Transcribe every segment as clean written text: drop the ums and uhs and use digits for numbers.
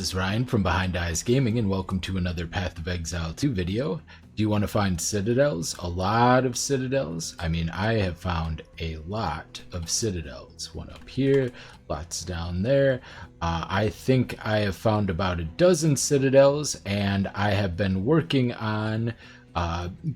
This is Ryan from Behind Eyes Gaming, and welcome to another Path of Exile 2 video. Do you want to find citadels? A lot of citadels? I mean, I have found a lot of citadels. One up here, lots down there. I think I have found about a dozen citadels, and I have been working on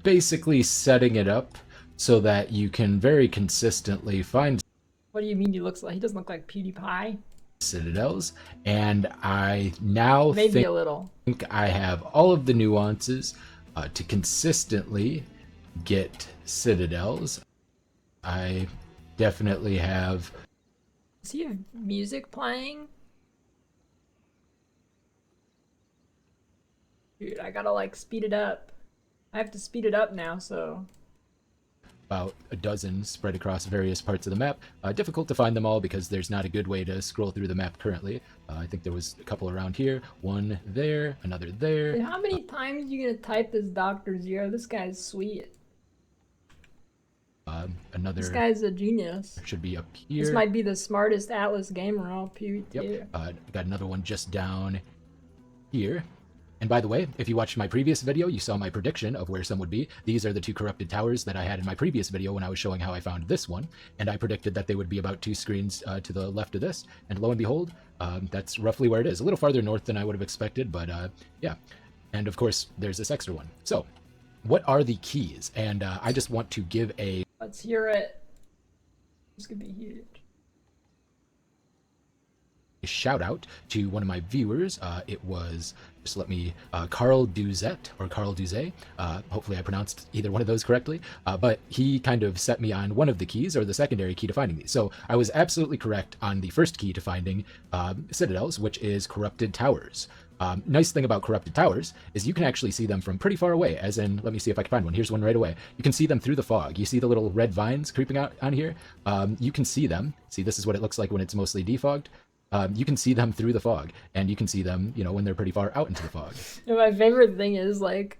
basically setting it up so that you can very consistently find What do you mean he doesn't look like PewDiePie? citadels, and I now Maybe a little. think I have all of the nuances to consistently get citadels. I definitely have. Does he have music playing? Dude, I gotta like speed it up. I have to speed it up now, so. About a dozen spread across various parts of the map. Difficult to find them all because there's not a good way to scroll through the map currently. I think there was a couple around here, one there, another there. Dude, how many times are you gonna type this Dr. Zero? This guy's sweet. Another. This guy's a genius. Should be up here. This might be the smartest Atlas gamer all PewDiePie. Yep. Got another one just down here. And by the way, if you watched my previous video, you saw my prediction of where some would be. These are the two corrupted towers that I had in my previous video when I was showing how I found this one. And I predicted that they would be about 2 screens to the left of this. And lo and behold, that's roughly where it is. A little farther north than I would have expected, but yeah. And of course, there's this extra one. So, what are the keys? And I just want to give a... Let's hear it. This could be huge. shout out to one of my viewers. It was, just let me, Carl Duzet, or Carl Duze. Hopefully I pronounced either one of those correctly, but he kind of set me on one of the keys, or the secondary key to finding these. So I was absolutely correct on the first key to finding citadels, which is corrupted towers. Nice thing about corrupted towers is you can actually see them from pretty far away, as in, let me see if I can find one. Here's one right away. You can see them through the fog. You see the little red vines creeping out on here? You can see them. See, this is what it looks like when it's mostly defogged. You can see them through the fog, and you can see them, you know, when they're pretty far out into the fog. And my favorite thing is, like,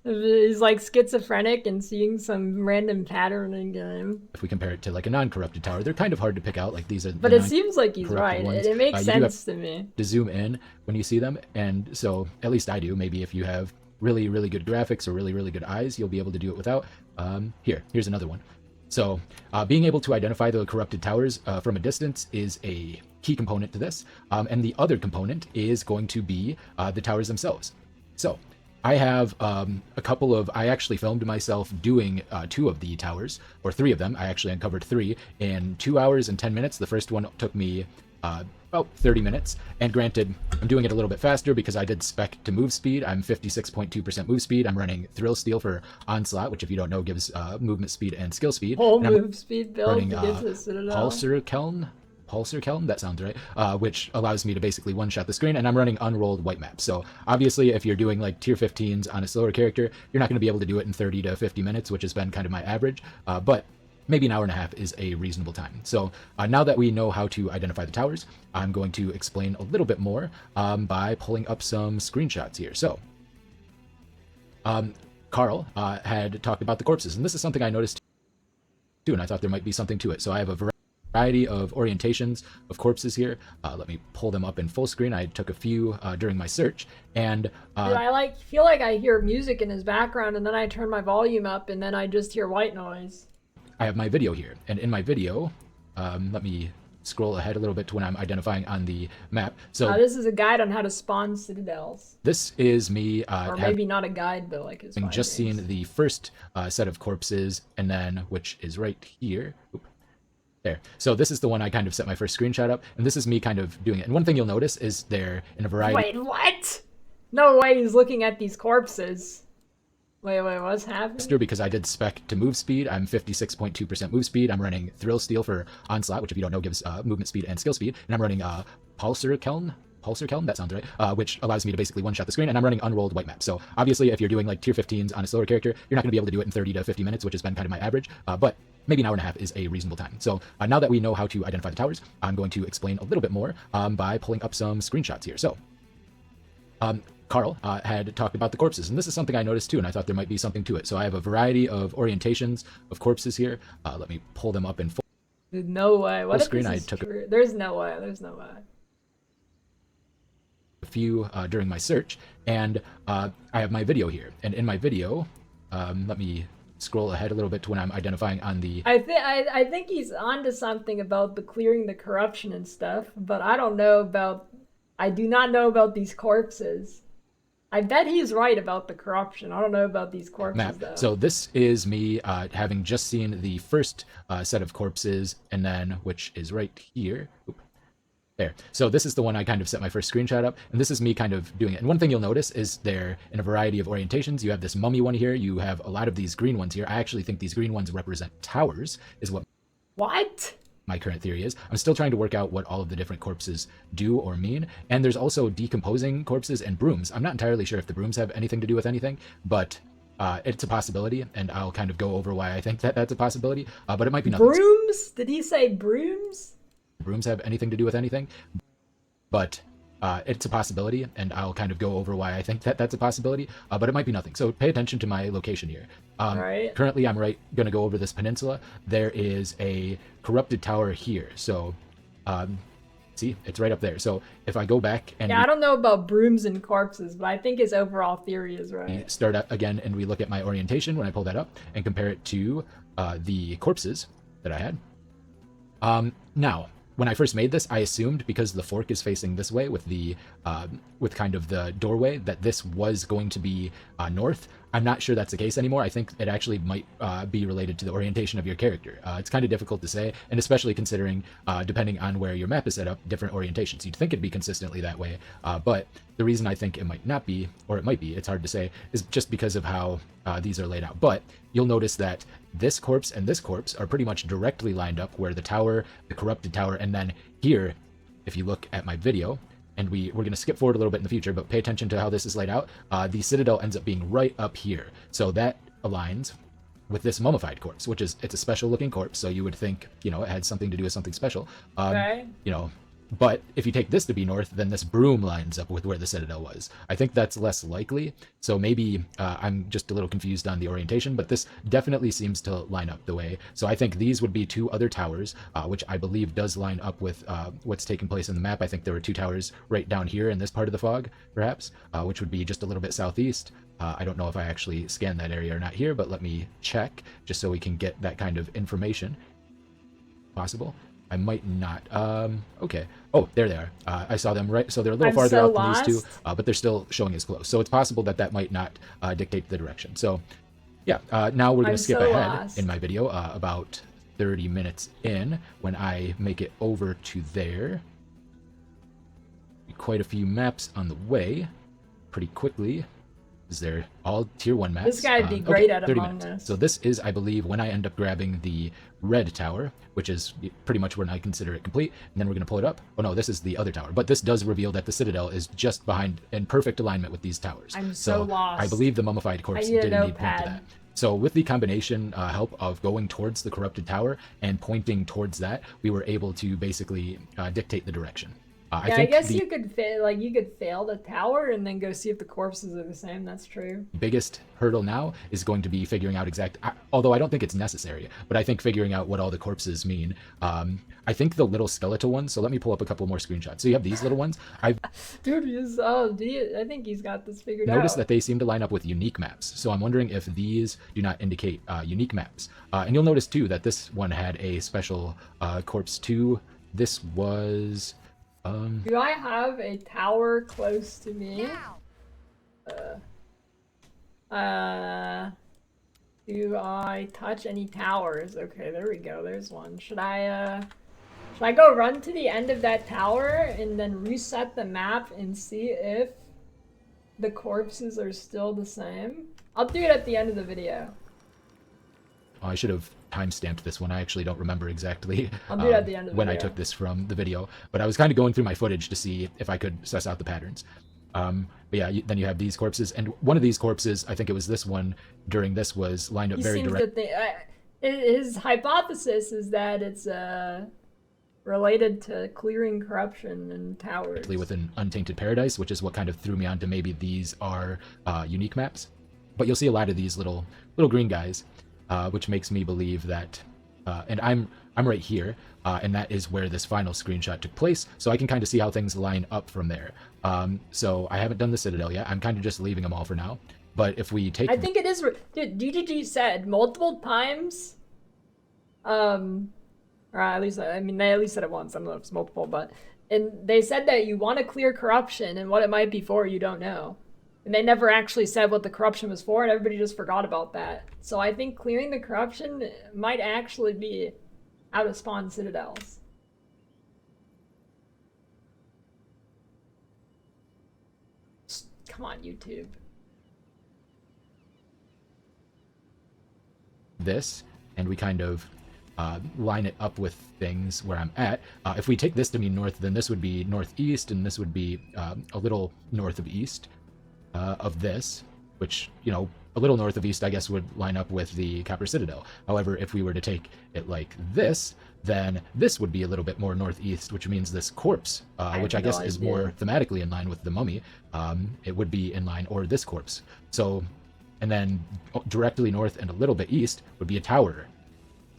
he's like schizophrenic and seeing some random pattern in game. If we compare it to like a non-corrupted tower, they're kind of hard to pick out. Like these are. But it seems like he's right. It makes sense to me. To zoom in when you see them, and so at least I do. Maybe if you have really, really good graphics or really, really good eyes, you'll be able to do it without. Here's another one. So being able to identify the corrupted towers from a distance is a key component to this. And the other component is going to be the towers themselves. So I have a couple of, I actually filmed myself doing 2 of the towers, or 3 of them. I actually uncovered 3 in 2 hours and 10 minutes. The first one took me about 30 minutes. And granted, I'm doing it a little bit faster because I did spec to move speed. I'm 56.2% move speed. I'm running Thrill Steel for Onslaught, which if you don't know gives movement speed and skill speed. Whole move speed build running, to get to the Citadel. Pulsar Kelm, that sounds right, which allows me to basically one-shot the screen, and I'm running unrolled white maps. So obviously if you're doing like tier 15s on a slower character, you're not going to be able to do it in 30 to 50 minutes, which has been kind of my average, but maybe an hour and a half is a reasonable time. So now that we know how to identify the towers, I'm going to explain a little bit more by pulling up some screenshots here. So Carl had talked about the corpses, and this is something I noticed too, and I thought there might be something to it. So I have a variety of orientations of corpses here. Let me pull them up in full screen. I took a few during my search, and I feel like I hear music in his background, and then I turn my volume up, and then I just hear white noise. I have my video here, and in my video, let me scroll ahead a little bit to when I'm identifying on the map. So this is a guide on how to spawn citadels. This is me, or maybe not a guide, but like his just seeing the first set of corpses, and then which is right here. Oop, there. So this is the one I kind of set my first screenshot up, and this is me kind of doing it. And one thing you'll notice is they're in a variety. Wait, what? No way he's looking at these corpses. Wait, what's happening? Because I did spec to move speed. I'm 56.2% move speed. I'm running Thrill Steel for Onslaught, which if you don't know gives movement speed and skill speed. And I'm running Pulsar Kelm, that sounds right, which allows me to basically one-shot the screen, and I'm running unrolled white maps. So obviously if you're doing like tier 15s on a slower character, you're not going to be able to do it in 30 to 50 minutes, which has been kind of my average, but maybe an hour and a half is a reasonable time. So now that we know how to identify the towers, I'm going to explain a little bit more by pulling up some screenshots here. So Carl had talked about the corpses, and this is something I noticed too, and I thought there might be something to it. So I have a variety of orientations of corpses here. Let me pull them up in full No way. What if screen. this is true? There's no way. There's no way. a few during my search, and I have my video here. And in my video, let me scroll ahead a little bit to when I'm identifying on the... I think he's onto something about the clearing the corruption and stuff, but I don't know about... I do not know about these corpses. I bet he's right about the corruption. I don't know about these corpses, map. though. So this is me having just seen the first set of corpses, and then, which is right here. Oop. There. So this is the one I kind of set my first screenshot up, and this is me kind of doing it. And one thing you'll notice is they're in a variety of orientations. You have this mummy one here. You have a lot of these green ones here. I actually think these green ones represent towers, is what my current theory is. I'm still trying to work out what all of the different corpses do or mean. And there's also decomposing corpses and brooms. I'm not entirely sure if the brooms have anything to do with anything, but it's a possibility, and I'll kind of go over why I think that that's a possibility, but it might be nothing. Brooms? Did he say brooms? Brooms have anything to do with anything, but it's a possibility, and I'll kind of go over why I think that that's a possibility, but it might be nothing. So pay attention to my location here. Right. Currently, I'm going to go over this peninsula. There is a corrupted tower here. So, see, it's right up there. So if I go back and... Yeah, I don't know about brooms and corpses, but I think his overall theory is right. We start up again, and we look at my orientation when I pull that up and compare it to the corpses that I had. Now, when I first made this, I assumed because the fork is facing this way with the with kind of the doorway that this was going to be north. I'm not sure that's the case anymore. I think it actually might be related to the orientation of your character. It's kind of difficult to say, and especially considering, depending on where your map is set up, different orientations. You'd think it'd be consistently that way, but the reason I think it might not be, or it might be, it's hard to say, is just because of how these are laid out. But you'll notice that this corpse and this corpse are pretty much directly lined up where the tower, the corrupted tower, and then here, if you look at my video, and we're going to skip forward a little bit in the future, but pay attention to how this is laid out. The Citadel ends up being right up here. So that aligns with this mummified corpse, which is, it's a special looking corpse. So you would think, you know, it had something to do with something special. Okay. You know, but if you take this to be north, then this broom lines up with where the Citadel was. I think that's less likely. So maybe I'm just a little confused on the orientation, but this definitely seems to line up the way. So I think these would be two other towers, which I believe does line up with what's taking place in the map. I think there were two towers right down here in this part of the fog, perhaps, which would be just a little bit southeast. I don't know if I actually scanned that area or not here, but let me check just so we can get that kind of information. Possible. I might not. Okay. Oh, there they are. I saw them right. So they're a little farther out than these two, but they're still showing as close. So it's possible that that might not dictate the direction. So yeah, now we're going to skip ahead in my video about 30 minutes in when I make it over to there. Quite a few maps on the way pretty quickly. They're all tier 1 maps. This guy'd be great at 30 Among minutes. Us. So this is, I believe, when I end up grabbing the red tower, which is pretty much when I consider it complete, and then we're going to pull it up. Oh no, this is the other tower. But this does reveal that the Citadel is just behind, in perfect alignment with these towers. I'm so lost. I believe the mummified corpse didn't need point to that. So with the combination help of going towards the corrupted tower and pointing towards that, we were able to basically dictate the direction. Yeah, I guess you could fail the tower and then go see if the corpses are the same. That's true. Biggest hurdle now is going to be figuring out although I don't think it's necessary, but I think figuring out what all the corpses mean. I think the little skeletal ones, so let me pull up a couple more screenshots. So you have these little ones. Dude, I think he's got this figured out. Notice that they seem to line up with unique maps. So I'm wondering if these do not indicate unique maps. And you'll notice too that this one had a special corpse too. This was... do I have a tower close to me? Do I touch any towers? Okay, there we go. There's one. Should I go run to the end of that tower and then reset the map and see if the corpses are still the same? I'll do it at the end of the video. Oh, I should have time-stamped this one. I actually don't remember exactly I'll do it at the end of the when video. I took this from the video, but I was kind of going through my footage to see if I could suss out the patterns. But yeah, then you have these corpses, and one of these corpses, I think it was this one, during this was lined up very directly. His hypothesis is that it's related to clearing corruption and towers. With an untainted paradise, which is what kind of threw me on to maybe these are unique maps. But you'll see a lot of these little green guys, which makes me believe that, and I'm I'm right here, and that is where this final screenshot took place, so I can kind of see how things line up from there. So I haven't done the Citadel yet. I'm kind of just leaving them all for now. But if we take... I think it is... Dude, DGG said multiple times, or at least, I mean, they at least said it once. I don't know if it's multiple, but... And they said that you want to clear corruption, and what it might be for, you don't know. And they never actually said what the corruption was for, and everybody just forgot about that. So I think clearing the corruption might actually be how to spawn Citadels. Come on, YouTube. This, and we kind of line it up with things where I'm at. If we take this to mean north, then this would be northeast, and this would be a little north of east of this, which, you know, a little north of east, I guess, would line up with the Copper Citadel. However, if we were to take it like this, then this would be a little bit more northeast, which means this corpse, which I guess is more thematically in line with the mummy, it would be in line, or this corpse. So, and then directly north and a little bit east would be a tower.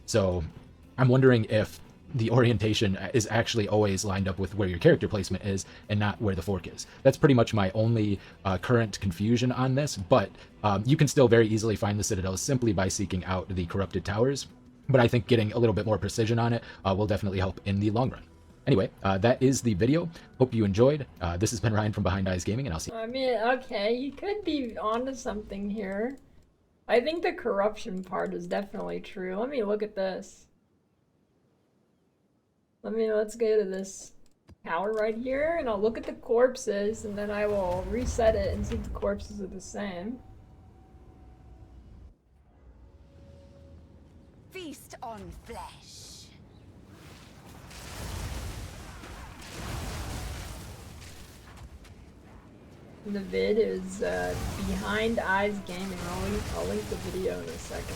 So I'm wondering if the orientation is actually always lined up with where your character placement is and not where the fork is. That's pretty much my only current confusion on this, but you can still very easily find the Citadels simply by seeking out the corrupted towers. But I think getting a little bit more precision on it will definitely help in the long run. Anyway, that is the video. Hope you enjoyed. This has been Ryan from Behind Eyes Gaming, and I'll see you. I mean, okay, you could be onto something here. I think the corruption part is definitely true. Let me look at this. Let's go to this tower right here, and I'll look at the corpses, and then I will reset it and see if the corpses are the same. Feast on flesh. The vid is Behind Eyes Gaming. I'll link the video in a second.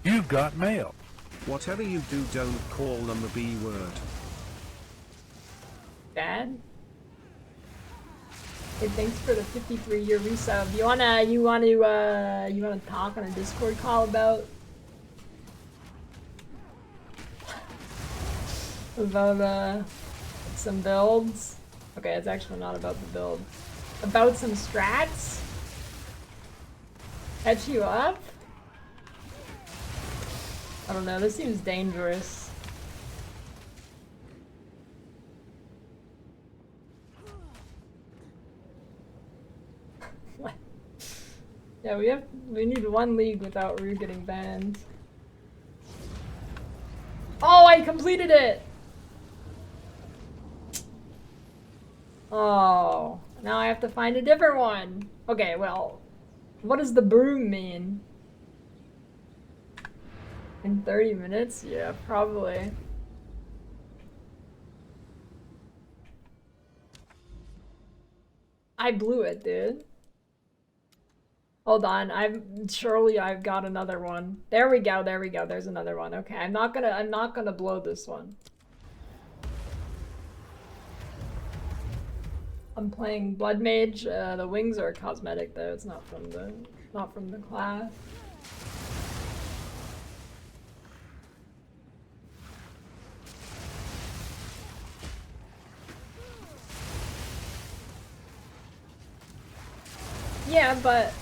You've got mail. Whatever you do, don't call them the B word. Dad? Hey, thanks for the 53-year resub. You wanna talk on a Discord call about some builds? Okay, it's actually not about the build. About some strats? Catch you up? I don't know, this seems dangerous. What? Yeah, we need one league without Rue getting banned. Oh, I completed it! Oh, now I have to find a different one. Okay, well, what does the broom mean? In 30 minutes? Yeah, probably. I blew it, dude. Hold on, I've got another one. There we go, there's another one. Okay, I'm not gonna blow this one. I'm playing Blood Mage. The wings are cosmetic though, it's not from the class. Yeah, but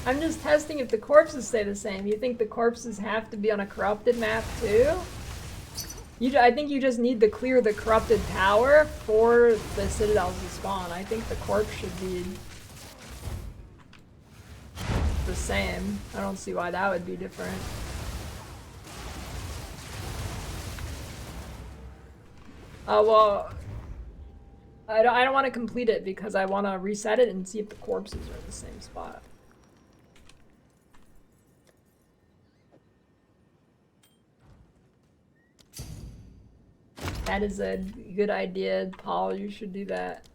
I'm just testing if the corpses stay the same. You think the corpses have to be on a corrupted map too? I think you just need to clear the corrupted tower for the Citadels to spawn. I think the corpse should be the same. I don't see why that would be different. Well, I don't want to complete it because I want to reset it and see if the corpses are in the same spot. That is a good idea, Paul. You should do that.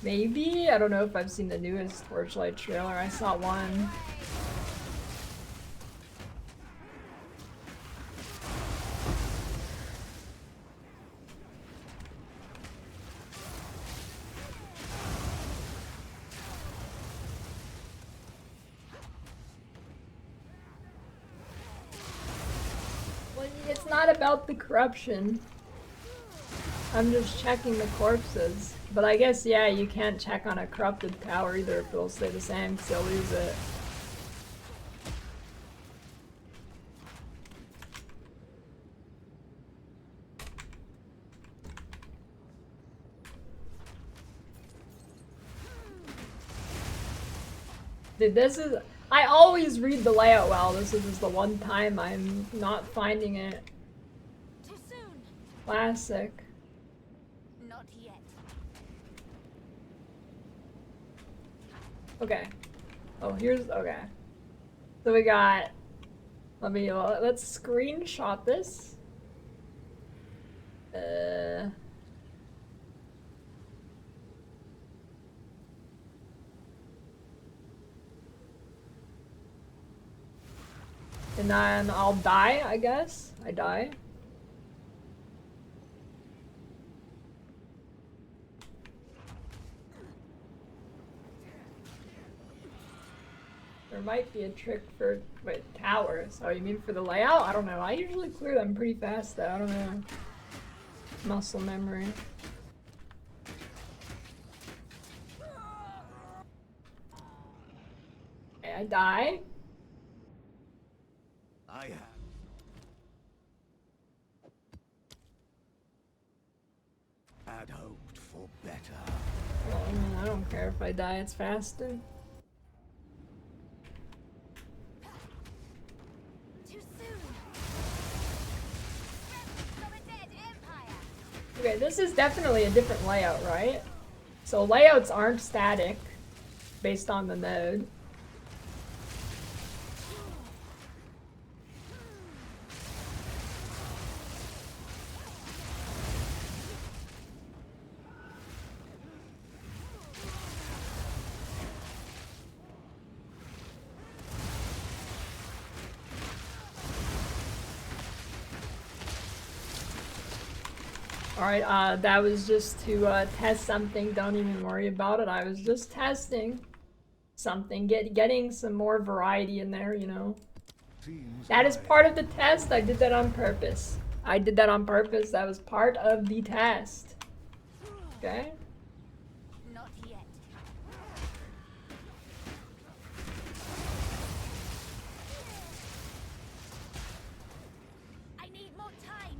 Maybe? I don't know if I've seen the newest Torchlight trailer. I saw one. Well, it's not about the corruption. I'm just checking the corpses. But I guess, yeah, you can't check on a corrupted tower either if it'll stay the same because you'll lose it. Dude, this is... I always read the layout well. This is just the one time I'm not finding it. Too soon. Classic. Not yet. Okay. Oh, here's... Okay. So we got... let's screenshot this. And then I'll die, I guess. I die. There might be a trick for towers. Oh, you mean for the layout? I don't know. I usually clear them pretty fast though. I don't know. Muscle memory. Okay, I die. I have. Had hoped for better. Well, I mean, I don't care if I die. It's faster. Too soon. From a dead empire. Okay, this is definitely a different layout, right? So layouts aren't static based on the node. Alright, that was just to test something. Don't even worry about it. I was just testing something, getting some more variety in there, you know. That is part of the test. I did that on purpose. I did that on purpose. That was part of the test. Okay? Not yet. I need more time.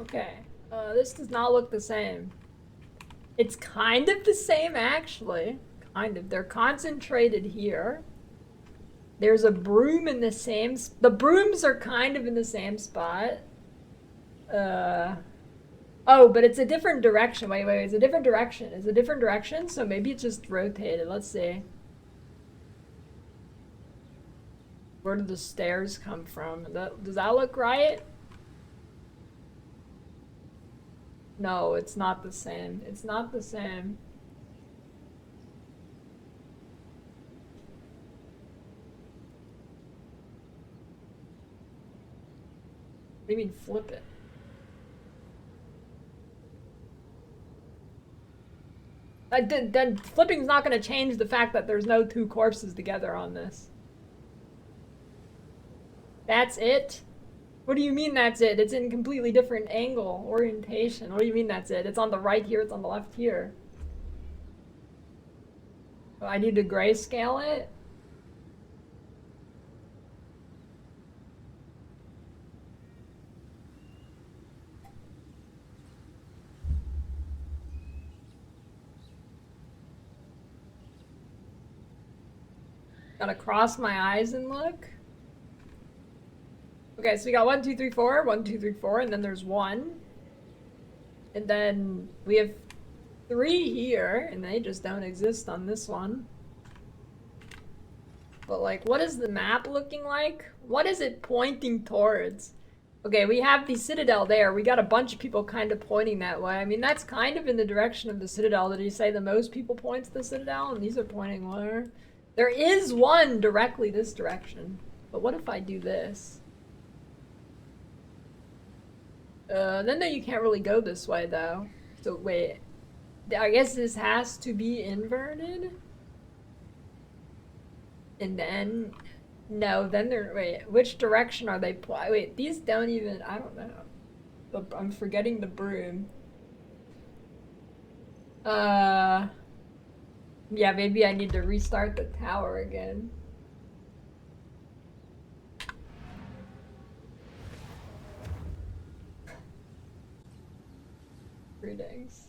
Okay. This does not look the same. It's kind of the same, actually. Kind of. They're concentrated here. There's a broom in the same... The brooms are kind of in the same spot. Oh, but it's a different direction. Wait, it's a different direction. It's a different direction, so maybe it's just rotated. Let's see. Where did the stairs come from? Does that look right? No, it's not the same. It's not the same. What do you mean flip it? Then flipping's not going to change the fact that there's no two corpses together on this. That's it? What do you mean that's it? It's in completely different angle, orientation. What do you mean that's it? It's on the right here, it's on the left here. Oh, I need to grayscale it? Gotta cross my eyes and look. Okay, so we got 1, 2, 3, 4, 1, 2, 3, 4, and then there's 1. And then we have 3 here, and they just don't exist on this one. But like, what is the map looking like? What is it pointing towards? Okay, we have the Citadel there. We got a bunch of people kind of pointing that way. I mean, that's kind of in the direction of the Citadel. Did he say the most people point to the Citadel? And these are pointing where? There is one directly this direction. But what if I do this? Then no, you can't really go this way, though. So, wait. I guess this has to be inverted? And then... No, then they're... Wait, which direction are they... Wait, these don't even... I don't know. I'm forgetting the broom. Yeah, maybe I need to restart the tower again. Greetings.